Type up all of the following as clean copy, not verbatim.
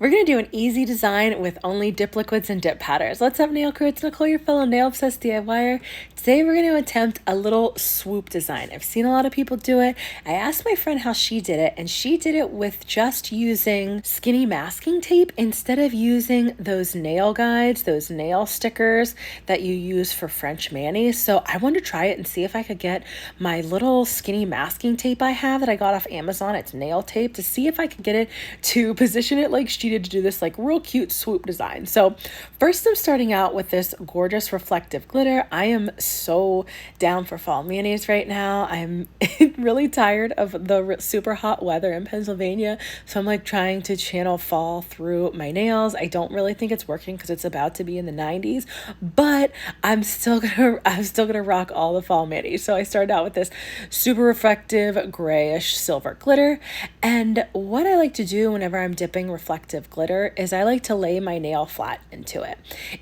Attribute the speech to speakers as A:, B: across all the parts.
A: We're going to do an easy design with only dip liquids and dip powders. Let's have nail crew. It's Nicole, your fellow nail obsessed DIYer. Today we're going to attempt a little swoop design. I've seen a lot of people do it. I asked my friend how she did it, and she did it with just using skinny masking tape instead of using those nail guides, those nail stickers that you use for French manis. So I wanted to try it and see if I could get my little skinny masking tape I have that I got off Amazon. It's nail tape, to see if I could get it to position it like she did, to do this like real cute swoop design. So first, I'm starting out with this gorgeous reflective glitter. I am so down for fall manis right now. I'm really tired of the super hot weather in Pennsylvania, so I'm like trying to channel fall through my nails. I don't really think it's working because it's about to be in the 90s, but I'm still gonna rock all the fall manis. So I started out with this super reflective grayish silver glitter, and what I like to do whenever I'm dipping reflective glitter is I like to lay my nail flat into it.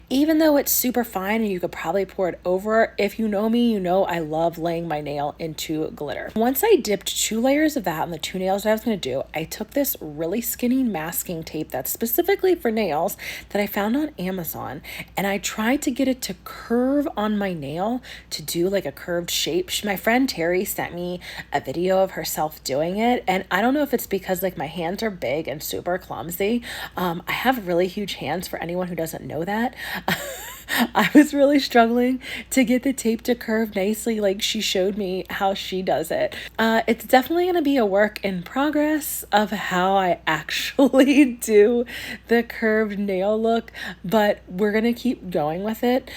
A: Even though it's super fine and you could probably pour it over, if you know me, you know I love laying my nail into glitter. Once I dipped 2 layers of that on the 2 nails that I was going to do, I took this really skinny masking tape that's specifically for nails that I found on Amazon, and I tried to get it to curve on my nail to do like a curved shape. My friend Terry sent me a video of herself doing it, and I don't know if it's because like my hands are big and super clumsy. I have really huge hands, for anyone who doesn't know that. I was really struggling to get the tape to curve nicely like she showed me how she does it. It's definitely going to be a work in progress of how I actually do the curved nail look, but we're going to keep going with it.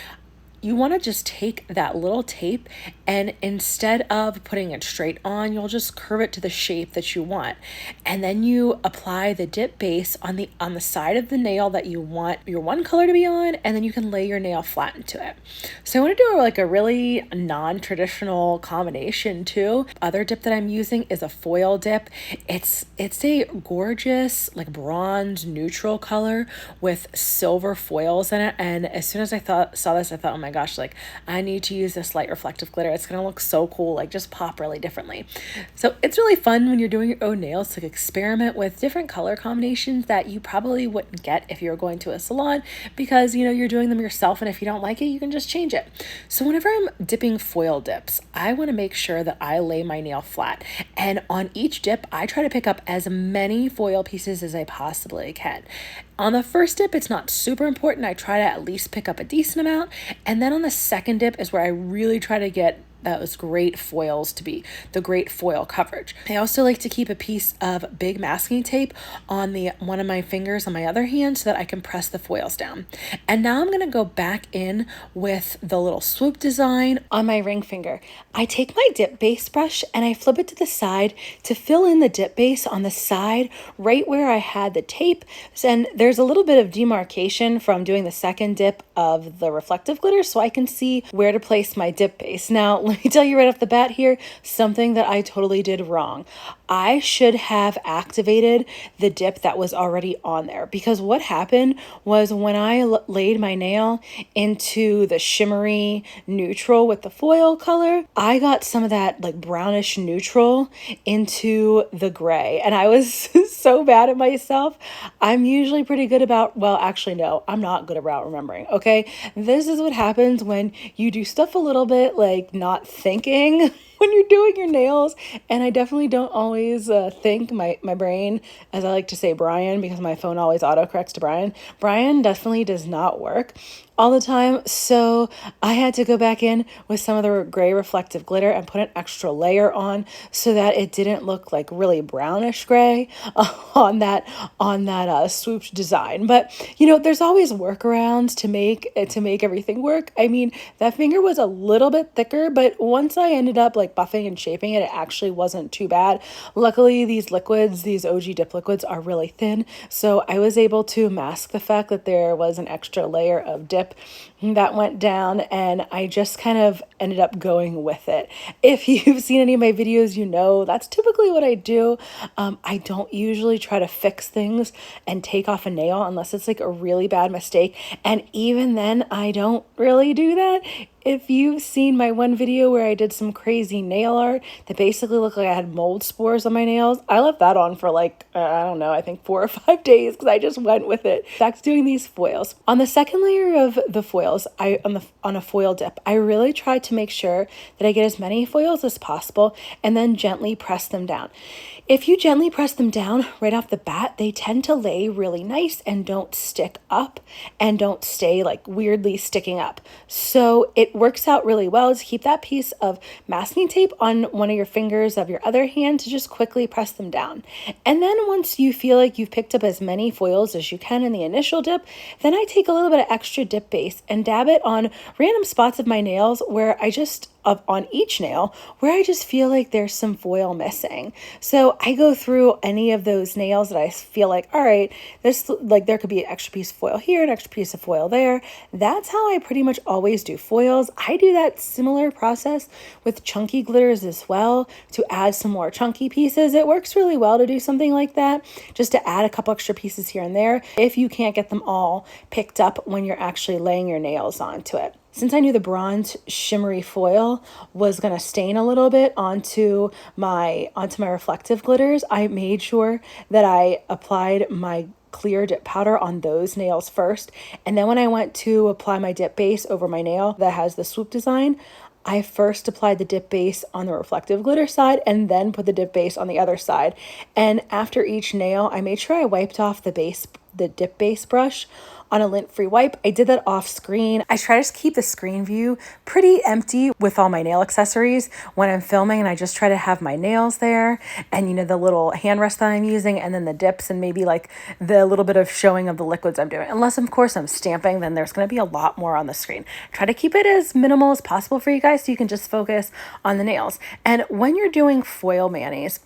A: You want to just take that little tape, and instead of putting it straight on, you'll just curve it to the shape that you want. And then you apply the dip base on the side of the nail that you want your one color to be on, and then you can lay your nail flat into it. So I want to do like a really non-traditional combination too. Other dip that I'm using is a foil dip. It's a gorgeous like bronze neutral color with silver foils in it, and as soon as I saw this, I thought, oh my gosh, like I need to use this light reflective glitter. It's gonna look so cool, like just pop really differently. So it's really fun when you're doing your own nails to experiment with different color combinations that you probably wouldn't get if you were going to a salon, because you're doing them yourself, and if you don't like it, you can just change it. So whenever I'm dipping foil dips, I want to make sure that I lay my nail flat, and on each dip I try to pick up as many foil pieces as I possibly can. On the first dip, it's not super important. I try to at least pick up a decent amount. And then on the second dip is where I really try to get those great foils to be the great foil coverage. I also like to keep a piece of big masking tape on one of my fingers on my other hand so that I can press the foils down. And now I'm going to go back in with the little swoop design on my ring finger. I take my dip base brush and I flip it to the side to fill in the dip base on the side right where I had the tape. And there's a little bit of demarcation from doing the second dip of the reflective glitter, so I can see where to place my dip base. Now, let me tell you right off the bat here, something that I totally did wrong. I should have activated the dip that was already on there, because what happened was when I laid my nail into the shimmery neutral with the foil color, I got some of that like brownish neutral into the gray, and I was so bad at myself. I'm usually pretty good about, well, actually, no, I'm not good about remembering. Okay. This is what happens when you do stuff a little bit like not thinking when you're doing your nails. And I definitely don't always think. My brain, as I like to say Brian, because my phone always autocorrects to Brian definitely does not work all the time. So I had to go back in with some of the gray reflective glitter and put an extra layer on so that it didn't look like really brownish gray on that swooped design. But there's always workarounds to make everything work. I mean, that finger was a little bit thicker, but once I ended up like buffing and shaping it, it actually wasn't too bad. Luckily, these OG dip liquids are really thin, so I was able to mask the fact that there was an extra layer of dip that went down, and I just kind of ended up going with it. If you've seen any of my videos, that's typically what I do. I don't usually try to fix things and take off a nail unless it's like a really bad mistake, and even then I don't really do that. If you've seen my one video where I did some crazy nail art that basically looked like I had mold spores on my nails, I left that on for like, I don't know, I think 4 or 5 days because I just went with it. Back to doing these foils. On the second layer of the foils, on a foil dip, I really tried to make sure that I get as many foils as possible and then gently press them down. If you gently press them down right off the bat, they tend to lay really nice and don't stick up and don't stay like weirdly sticking up. So it works out really well to keep that piece of masking tape on one of your fingers of your other hand to just quickly press them down. And then once you feel like you've picked up as many foils as you can in the initial dip, then I take a little bit of extra dip base and dab it on random spots of my nails where on each nail where I just feel like there's some foil missing. So I go through any of those nails that I feel like, all right, this, like, there could be an extra piece of foil here, an extra piece of foil there. That's how I pretty much always do foils. I do that similar process with chunky glitters as well to add some more chunky pieces. It works really well to do something like that, just to add a couple extra pieces here and there if you can't get them all picked up when you're actually laying your nails onto it. Since I knew the bronze shimmery foil was going to stain a little bit onto my reflective glitters, I made sure that I applied my clear dip powder on those nails first. And then when I went to apply my dip base over my nail that has the swoop design, I first applied the dip base on the reflective glitter side and then put the dip base on the other side. And after each nail, I made sure I wiped off the dip base brush on a lint-free wipe. I did that off screen. I try to keep the screen view pretty empty with all my nail accessories when I'm filming, and I just try to have my nails there and, you know, the little hand rest that I'm using, and then the dips, and maybe like the little bit of showing of the liquids I'm doing. Unless, of course, I'm stamping, then there's going to be a lot more on the screen. Try to keep it as minimal as possible for you guys so you can just focus on the nails. And when you're doing foil manis,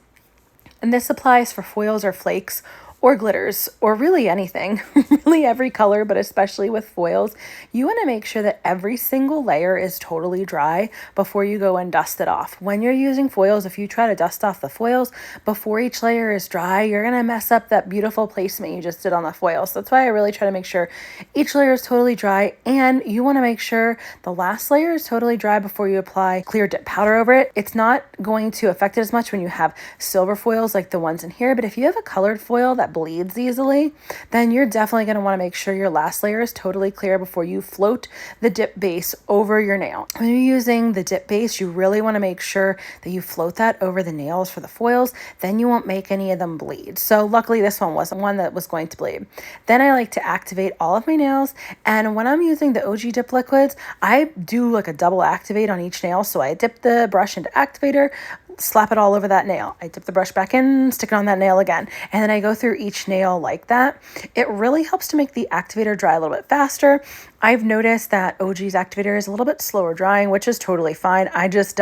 A: and this applies for foils or flakes or glitters, or really anything, really every color, but especially with foils, you want to make sure that every single layer is totally dry before you go and dust it off. When you're using foils, if you try to dust off the foils before each layer is dry, you're going to mess up that beautiful placement you just did on the foil. So that's why I really try to make sure each layer is totally dry, and you want to make sure the last layer is totally dry before you apply clear dip powder over it. It's not going to affect it as much when you have silver foils like the ones in here, but if you have a colored foil that bleeds easily, then you're definitely going to want to make sure your last layer is totally clear before you float the dip base over your nail. When you're using the dip base, you really want to make sure that you float that over the nails for the foils, then you won't make any of them bleed. So luckily this one wasn't one that was going to bleed. Then I like to activate all of my nails, and when I'm using the OG dip liquids, I do like a double activate on each nail. So I dip the brush into activator, slap it all over that nail. I dip the brush back in, stick it on that nail again, and then I go through each nail like that. It really helps to make the activator dry a little bit faster. I've noticed that OG's activator is a little bit slower drying, which is totally fine. I just,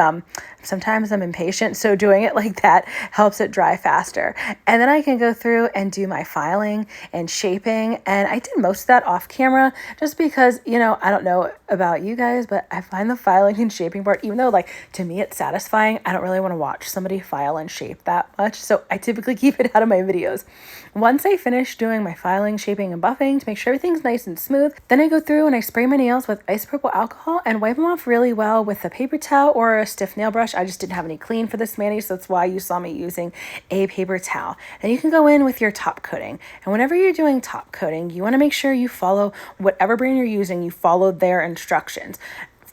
A: sometimes I'm impatient, so doing it like that helps it dry faster. And then I can go through and do my filing and shaping, and I did most of that off camera just because, you know, I don't know about you guys, but I find the filing and shaping part, even though like to me it's satisfying, I don't really want to watch somebody file and shape that much, so I typically keep it out of my videos. Once I finish doing my filing, shaping, and buffing to make sure everything's nice and smooth, then I go through and I spray my nails with isopropyl alcohol and wipe them off really well with a paper towel or a stiff nail brush. I just didn't have any clean for this mani, so that's why you saw me using a paper towel. And you can go in with your top coating. And whenever you're doing top coating, you want to make sure you follow whatever brand you're using, you follow their instructions.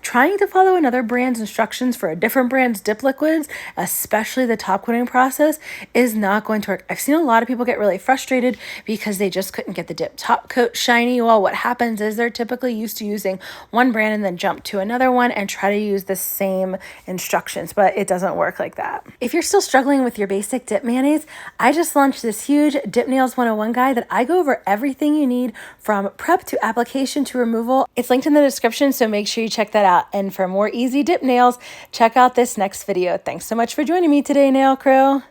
A: Trying to follow another brand's instructions for a different brand's dip liquids, especially the top coating process, is not going to work. I've seen a lot of people get really frustrated because they just couldn't get the dip top coat shiny. Well, what happens is they're typically used to using one brand and then jump to another one and try to use the same instructions, but it doesn't work like that. If you're still struggling with your basic dip manis, I just launched this huge Dip Nails 101 guide that I go over everything you need from prep to application to removal. It's linked in the description, so make sure you check that out. And for more easy dip nails, check out this next video. Thanks so much for joining me today, Nail Crew.